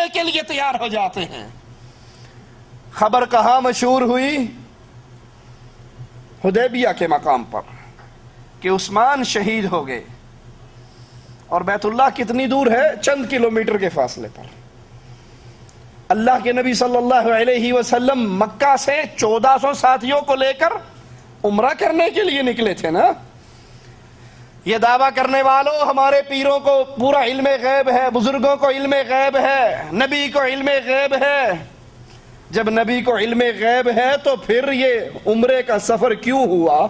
لینے کے لیے تیار ہو جاتے ہیں۔ خبر کہاں مشہور ہوئی؟ حدیبیہ کے مقام پر، کہ عثمان شہید ہو گئے۔ اور بیت اللہ کتنی دور ہے؟ چند کلومیٹر کے فاصلے پر۔ اللہ کے نبی صلی اللہ علیہ وسلم مکہ سے 1400 ساتھیوں کو لے کر عمرہ کرنے کے لیے نکلے تھے نا۔ یہ دعویٰ کرنے والوں، ہمارے پیروں کو پورا علم غیب ہے، بزرگوں کو علم غیب ہے، نبی کو علم غیب ہے۔ جب نبی کو علم غیب ہے تو پھر یہ عمرے کا سفر کیوں ہوا؟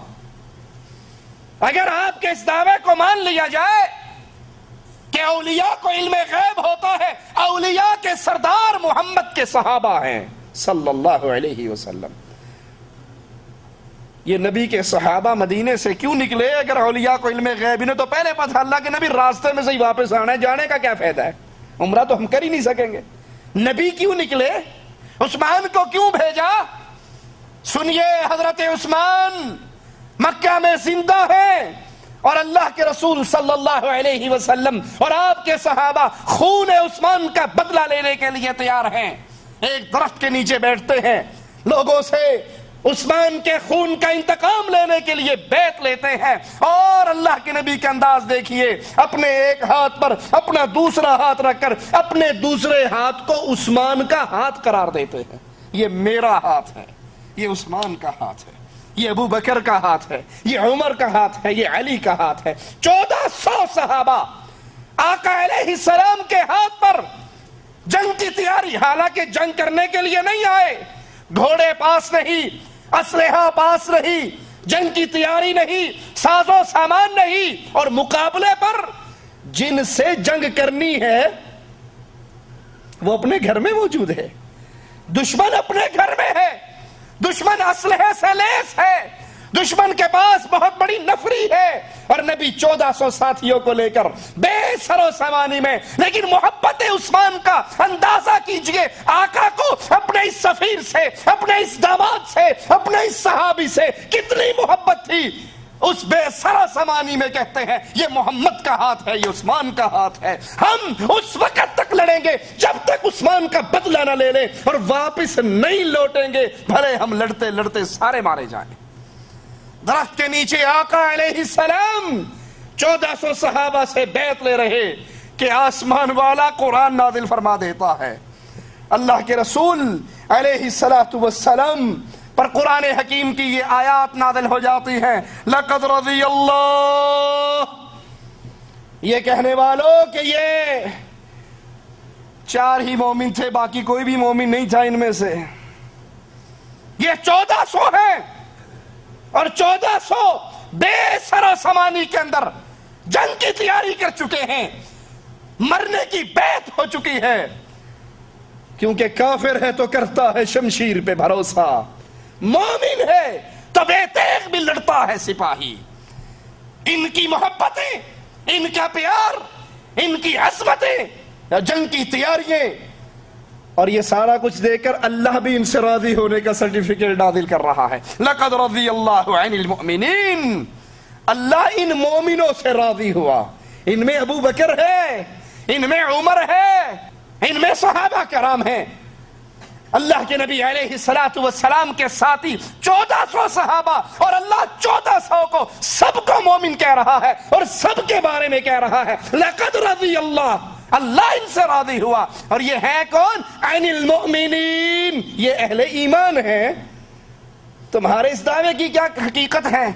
اگر آپ کے اس دعوے کو مان لیا جائے کہ اولیاء کو علم غیب ہوتا ہے، اولیاء کے سردار محمد کے صحابہ ہیں صلی اللہ علیہ وسلم، یہ نبی کے صحابہ مدینے سے کیوں نکلے؟ اگر اولیاء کو علم غیب نے تو پہلے پتہ اللہ کے نبی راستے میں سے ہی واپس آنا ہے، جانے کا کیا فائدہ ہے؟ عمرہ تو ہم کر ہی نہیں سکیں گے۔ نبی کیوں نکلے؟ عثمان کو کیوں بھیجا؟ سنیے، حضرت عثمان مکہ میں زندہ ہے اور اللہ کے رسول صلی اللہ علیہ وسلم اور آپ کے صحابہ خون عثمان کا بدلہ لینے کے لیے تیار ہیں۔ ایک درخت کے نیچے بیٹھتے ہیں، لوگوں سے عثمان کے خون کا انتقام لینے کے لیے بیعت لیتے ہیں، اور اللہ کے نبی کا انداز دیکھیے، اپنے ایک ہاتھ پر اپنا دوسرا ہاتھ رکھ کر اپنے دوسرے ہاتھ کو عثمان کا ہاتھ قرار دیتے ہیں۔ یہ میرا ہاتھ ہے، یہ عثمان کا ہاتھ ہے، یہ ابو بکر کا ہاتھ ہے، یہ عمر کا ہاتھ ہے، یہ علی کا ہاتھ ہے۔ 1400 صحابہ آقا علیہ السلام کے ہاتھ پر جنگ کی تیاری، حالانکہ جنگ کرنے کے لیے نہیں آئے، گھوڑے پاس نہیں، اسلحہ پاس نہیں، جنگ کی تیاری نہیں، ساز و سامان نہیں، اور مقابلے پر جن سے جنگ کرنی ہے وہ اپنے گھر میں موجود ہے، دشمن اپنے گھر میں ہے، دشمن اسلحے سے لیس ہے، دشمن کے پاس بہت بڑی نفری ہے، اور نبی 1400 ساتھیوں کو لے کر بے سر و سامانی میں، لیکن محبت عثمان کا اندازہ کیجئے، آقا کو اپنے اس سفیر سے، اپنے اس داماد سے، اپنے اس صحابی سے کتنی محبت تھی۔ اس بے سر و سامانی میں کہتے ہیں یہ محمد کا ہاتھ ہے، یہ عثمان کا ہاتھ ہے، ہم اس وقت تک لڑیں گے جب تک عثمان کا بدلہ نہ لے لیں، اور واپس نہیں لوٹیں گے، بھلے ہم لڑتے لڑتے سارے مارے جائیں۔ درخت کے نیچے آقا علیہ السلام 1400 صحابہ سے بیعت لے رہے کہ آسمان والا قرآن نازل فرما دیتا ہے، اللہ کے رسول علیہ السلام پر قرآن حکیم کی یہ آیات نازل ہو جاتی ہیں، لقد رضی اللہ، یہ کہنے والوں کہ یہ 4 ہی مومن تھے، باقی کوئی بھی مومن نہیں تھا ان میں سے، یہ 1400 ہیں، اور 1400 بے سر و سامانی کے اندر جنگ کی تیاری کر چکے ہیں، مرنے کی بیعت ہو چکی ہے، کیونکہ کافر ہے تو کرتا ہے شمشیر پہ بھروسہ، مومن ہے تو بے تیغ بھی لڑتا ہے سپاہی۔ ان کی محبتیں، ان کا پیار، ان کی عظمتیں، جنگ کی تیاریاں، اور یہ سارا کچھ دے کر اللہ بھی ان سے راضی ہونے کا سرٹیفکیٹ نازل کر رہا ہے۔ لقد رضی اللہ عن المؤمنین، اللہ ان مومنوں سے راضی ہوا، ان میں ابو بکر ہے، ان میں عمر ہے، ان میں صحابہ کرام ہیں۔ اللہ کے نبی علیہ السلام کے ساتھی 1400 صحابہ، اور اللہ 1400 کو سب کو مومن کہہ رہا ہے، اور سب کے بارے میں کہہ رہا ہے لقد رضی اللہ، اللہ ان سے راضی ہوا۔ اور یہ ہے کون؟ عن المؤمنین، یہ اہل ایمان ہے۔ تمہارے اس دعوے کی کیا حقیقت ہے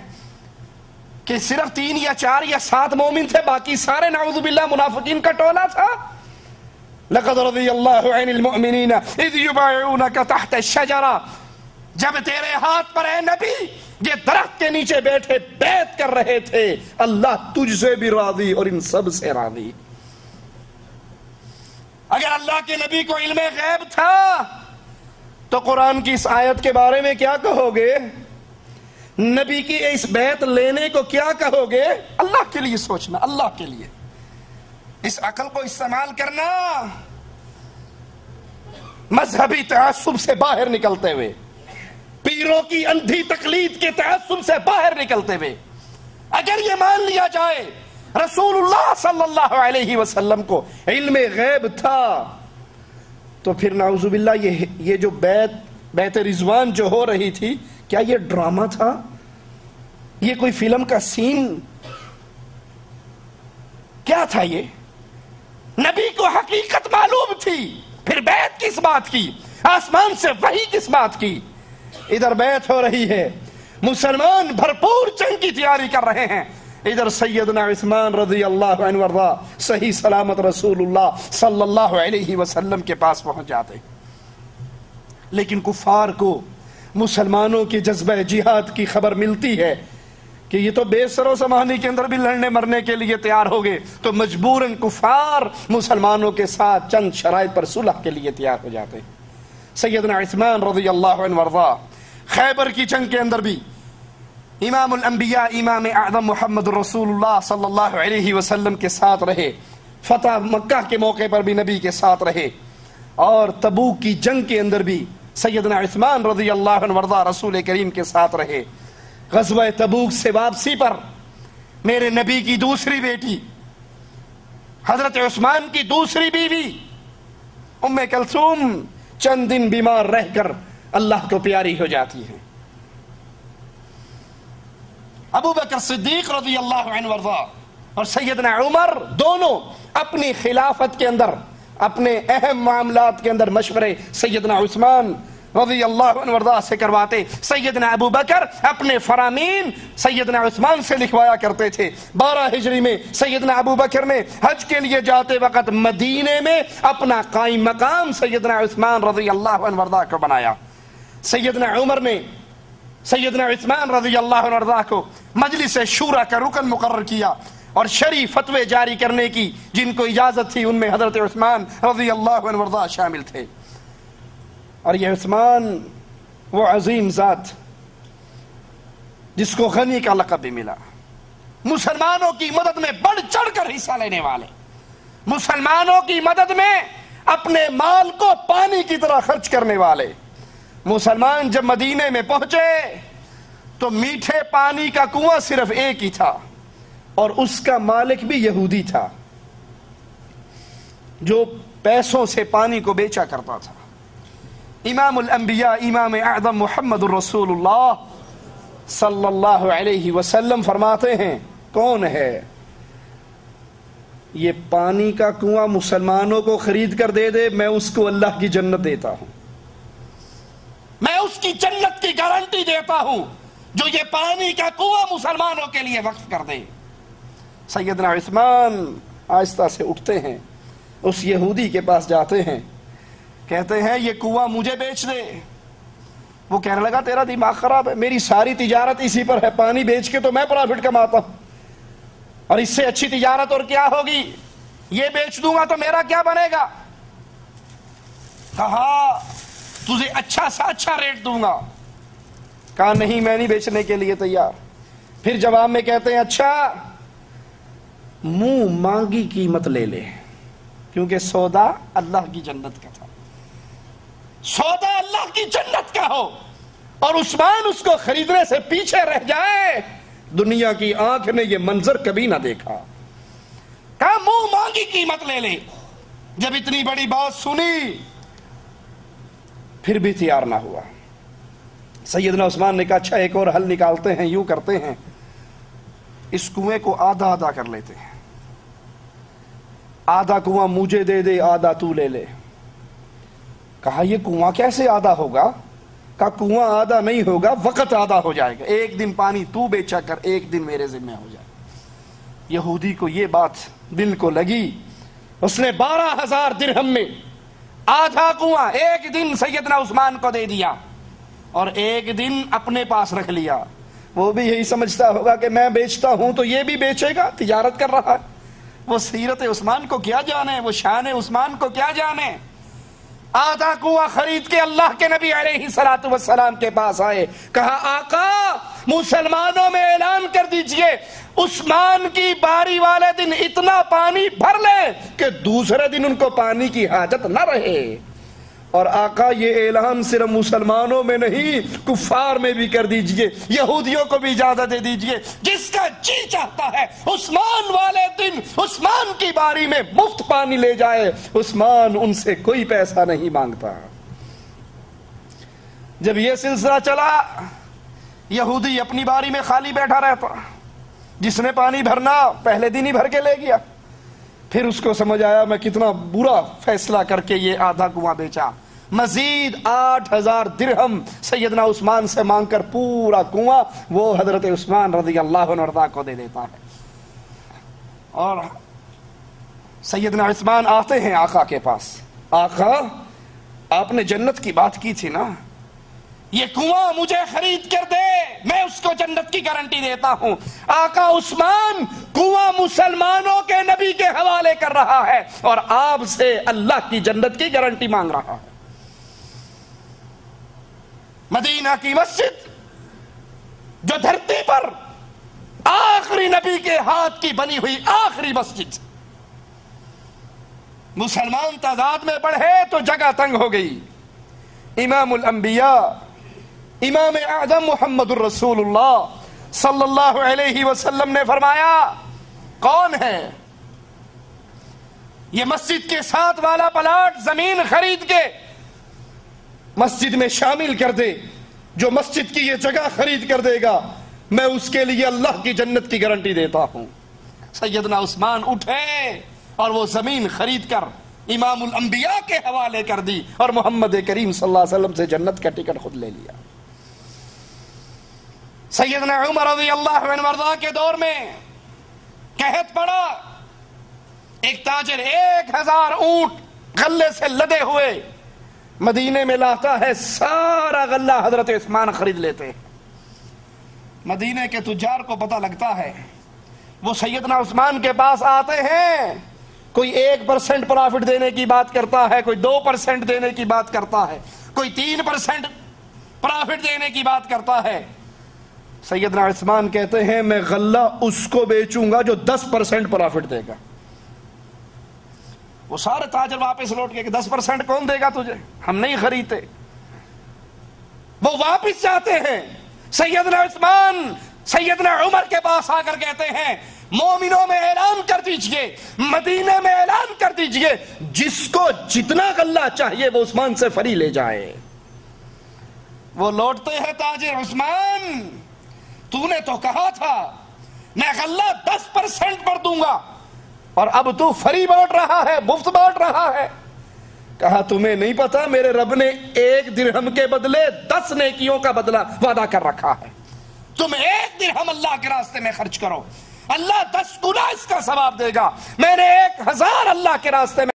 کہ صرف 3 یا 4 یا 7 مومن تھے، باقی سارے نعوذ باللہ منافقین کا ٹولہ تھا؟ لقد رضی اللہ عن المؤمنین اذ یبایعونک تحت الشجرہ، جب تیرے ہاتھ پر اے نبی یہ درخت کے نیچے بیٹھے بیعت کر رہے تھے، اللہ تجھ سے بھی راضی اور ان سب سے راضی۔ اگر اللہ کے نبی کو علم غیب تھا تو قرآن کی اس آیت کے بارے میں کیا کہو گے؟ نبی کی اس بیعت لینے کو کیا کہو گے؟ اللہ کے لیے سوچنا، اللہ کے لیے اس عقل کو استعمال کرنا، مذہبی تعصب سے باہر نکلتے ہوئے، پیروں کی اندھی تقلید کے تعصب سے باہر نکلتے ہوئے، اگر یہ مان لیا جائے رسول اللہ صلی اللہ علیہ وسلم کو علم غیب تھا تو پھر نعوذ باللہ یہ جو بیت رضوان جو ہو رہی تھی، کیا یہ ڈرامہ تھا؟ یہ کوئی فلم کا سین کیا تھا؟ یہ نبی کو حقیقت معلوم تھی، پھر بیعت کس بات کی؟ آسمان سے وحی کس بات کی؟ ادھر بیعت ہو رہی ہے، مسلمان بھرپور جنگ کی تیاری کر رہے ہیں، ادھر سیدنا عثمان رضی اللہ عنہ وارضا صحیح سلامت رسول اللہ صلی اللہ علیہ وسلم کے پاس پہنچ جاتے۔ لیکن کفار کو مسلمانوں کی جذبہ جہاد کی خبر ملتی ہے کہ یہ تو بے سر و سامانی کے اندر بھی لڑنے مرنے کے لیے تیار ہو گئے، تو مجبوراً کفار مسلمانوں کے ساتھ چند شرائط پر صلح کے لیے تیار ہو جاتے۔ سیدنا عثمان رضی اللہ عنہ وارضا خیبر کی جنگ کے اندر بھی امام الانبیاء امام اعظم محمد رسول اللہ صلی اللہ علیہ وسلم کے ساتھ رہے، فتح مکہ کے موقع پر بھی نبی کے ساتھ رہے، اور تبوک کی جنگ کے اندر بھی سیدنا عثمان رضی اللہ عنہ وارضا رسول کریم کے ساتھ رہے۔ غزوہ تبوک سے واپسی پر میرے نبی کی دوسری بیٹی حضرت عثمان کی دوسری بیوی ام کلثوم چند دن بیمار رہ کر اللہ کو پیاری ہو جاتی ہے۔ ابو بکر صدیق رضی اللہ عنہ وارضا اور سیدنا عمر دونوں اپنی خلافت کے اندر اپنے اہم معاملات کے اندر مشورے سیدنا عثمان رضی اللہ عنہ وارضا سے کرواتے۔ سیدنا ابو بکر اپنے فرامین سیدنا عثمان سے لکھوایا کرتے تھے۔ 12 ہجری میں سیدنا ابو بکر نے حج کے لیے جاتے وقت مدینے میں اپنا قائم مقام سیدنا عثمان رضی اللہ عنہ وارضا کو بنایا۔ سیدنا عمر نے سیدنا عثمان رضی اللہ عنہ وارضا کو مجلس شورا کا رکن مقرر کیا، اور شرعی فتوے جاری کرنے کی جن کو اجازت تھی ان میں حضرت عثمان رضی اللہ عنہ وارضا شامل تھے۔ اور یہ عثمان وہ عظیم ذات جس کو غنی کا لقب بھی ملا، مسلمانوں کی مدد میں بڑھ چڑھ کر حصہ لینے والے، مسلمانوں کی مدد میں اپنے مال کو پانی کی طرح خرچ کرنے والے۔ مسلمان جب مدینے میں پہنچے تو میٹھے پانی کا کنواں صرف ایک ہی تھا، اور اس کا مالک بھی یہودی تھا جو پیسوں سے پانی کو بیچا کرتا تھا۔ امام الانبیاء امام اعظم محمد رسول اللہ صلی اللہ علیہ وسلم فرماتے ہیں، کون ہے یہ پانی کا کنواں مسلمانوں کو خرید کر دے دے، میں اس کو اللہ کی جنت دیتا ہوں، میں اس کی جنت کی گارنٹی دیتا ہوں جو یہ پانی کا کنواں مسلمانوں کے لیے وقف کر دے۔ سیدنا عثمان آہستہ سے اٹھتے ہیں، اس یہودی کے پاس جاتے ہیں، کہتے ہیں یہ کنواں مجھے بیچ دے۔ وہ کہنے لگا تیرا دماغ خراب ہے، میری ساری تجارت اسی پر ہے، پانی بیچ کے تو میں پرافٹ کماتا ہوں، اور اس سے اچھی تجارت اور کیا ہوگی؟ یہ بیچ دوں گا تو میرا کیا بنے گا؟ کہا تجھے اچھا سا اچھا ریٹ دوں گا۔ کہا نہیں، میں نہیں بیچنے کے لیے تیار۔ پھر جواب میں کہتے ہیں اچھا منہ مانگی قیمت لے لے، کیونکہ سودا اللہ کی جنت کا تھا، سودا اللہ کی جنت کا ہو اور عثمان اس کو خریدنے سے پیچھے رہ جائے، دنیا کی آنکھ نے یہ منظر کبھی نہ دیکھا۔ کہا منہ مانگی قیمت لے لے۔ جب اتنی بڑی بات سنی پھر بھی تیار نہ ہوا۔ سیدنا عثمان نے کہا اچھا ایک اور حل نکالتے ہیں، یوں کرتے ہیں اس کنویں کو آدھا آدھا کر لیتے ہیں، آدھا کنواں مجھے دے دے، آدھا تو لے لے۔ کہا یہ کنواں کیسے آدھا ہوگا؟ کہا کنواں آدھا نہیں ہوگا، وقت آدھا ہو جائے گا، ایک دن پانی تو بیچا کر، ایک دن میرے ذمہ ہو جائے۔ یہودی کو یہ بات دل کو لگی، اس نے 12,000 درہم میں آدھا کنواں ایک دن سیدنا عثمان کو دے دیا، اور ایک دن اپنے پاس رکھ لیا۔ وہ بھی یہی سمجھتا ہوگا کہ میں بیچتا ہوں تو یہ بھی بیچے گا، تجارت کر رہا ہے۔ وہ سیرت عثمان کو کیا جانے، وہ شان عثمان کو کیا جانے۔ آدھا کنواں خرید کے اللہ کے نبی علیہ الصلوۃ والسلام کے پاس آئے، کہا آقا مسلمانوں میں اعلان کر دیجئے عثمان کی باری والے دن اتنا پانی بھر لیں کہ دوسرے دن ان کو پانی کی حاجت نہ رہے۔ اور آقا یہ اعلان صرف مسلمانوں میں نہیں کفار میں بھی کر دیجئے، یہودیوں کو بھی اجازت دے دیجئے، جس کا جی چاہتا ہے عثمان والے دن عثمان کی باری میں مفت پانی لے جائے، عثمان ان سے کوئی پیسہ نہیں مانگتا۔ جب یہ سلسلہ چلا یہودی اپنی باری میں خالی بیٹھا رہتا، جس نے پانی بھرنا پہلے دن ہی بھر کے لے گیا، پھر اس کو سمجھ آیا میں کتنا برا فیصلہ کر کے یہ آدھا کنواں بیچا، مزید 8000 درہم سیدنا عثمان سے مانگ کر پورا کنواں وہ حضرت عثمان رضی اللہ عنہ کو دے دیتا ہے۔ اور سیدنا عثمان آتے ہیں آقا کے پاس، آقا آپ نے جنت کی بات کی تھی نا، یہ کنواں مجھے خرید کر دے، میں اس کو جنت کی گارنٹی دیتا ہوں۔ آقا عثمان کنواں مسلمانوں کے نبی کے حوالے کر رہا ہے اور آپ سے اللہ کی جنت کی گارنٹی مانگ رہا ہے۔ مدینہ کی مسجد جو دھرتی پر آخری نبی کے ہاتھ کی بنی ہوئی آخری مسجد، مسلمان تعداد میں بڑھے تو جگہ تنگ ہو گئی۔ امام الانبیاء امام اعظم محمد الرسول اللہ صلی اللہ علیہ وسلم نے فرمایا، کون ہے یہ مسجد کے ساتھ والا پلاٹ زمین خرید کے مسجد میں شامل کر دے، جو مسجد کی یہ جگہ خرید کر دے گا میں اس کے لیے اللہ کی جنت کی گارنٹی دیتا ہوں۔ سیدنا عثمان اٹھے اور وہ زمین خرید کر امام الانبیاء کے حوالے کر دی اور محمد کریم صلی اللہ علیہ وسلم سے جنت کا ٹکٹ خود لے لیا۔ سیدنا عمر رضی اللہ عنہ وارضاہ کے دور میں قحط پڑا، ایک تاجر 1000 اونٹ غلے سے لدے ہوئے مدینے میں لاتا ہے، سارا غلہ حضرت عثمان خرید لیتے ہیں۔ مدینے کے تجار کو پتہ لگتا ہے، وہ سیدنا عثمان کے پاس آتے ہیں، کوئی 1% پرافٹ دینے کی بات کرتا ہے، کوئی 2% دینے کی بات کرتا ہے، کوئی 3% پرافٹ دینے کی بات کرتا ہے۔ سیدنا عثمان کہتے ہیں میں غلہ اس کو بیچوں گا جو 10% پرافٹ دے گا۔ وہ سارے تاجر واپس لوٹ کے کہ 10% کون دے گا تجھے، ہم نہیں خریدتے۔ وہ واپس جاتے ہیں، سیدنا عثمان سیدنا عمر کے پاس آ کر کہتے ہیں مومنوں میں اعلان کر دیجئے، مدینے میں اعلان کر دیجئے، جس کو جتنا غلہ چاہیے وہ عثمان سے فری لے جائے۔ وہ لوٹتے ہیں تاجر، عثمان تو نے تو کہا تھا میں غلہ 10% پر دوں گا اور اب تو فری بانٹ رہا ہے، مفت بانٹ رہا ہے۔ کہا تمہیں نہیں پتا میرے رب نے 1 درہم کے بدلے 10 نیکیوں کا بدلہ وعدہ کر رکھا ہے، تم 1 درہم اللہ کے راستے میں خرچ کرو، اللہ 10 گنا اس کا ثواب دے گا، میں نے 1000 اللہ کے راستے میں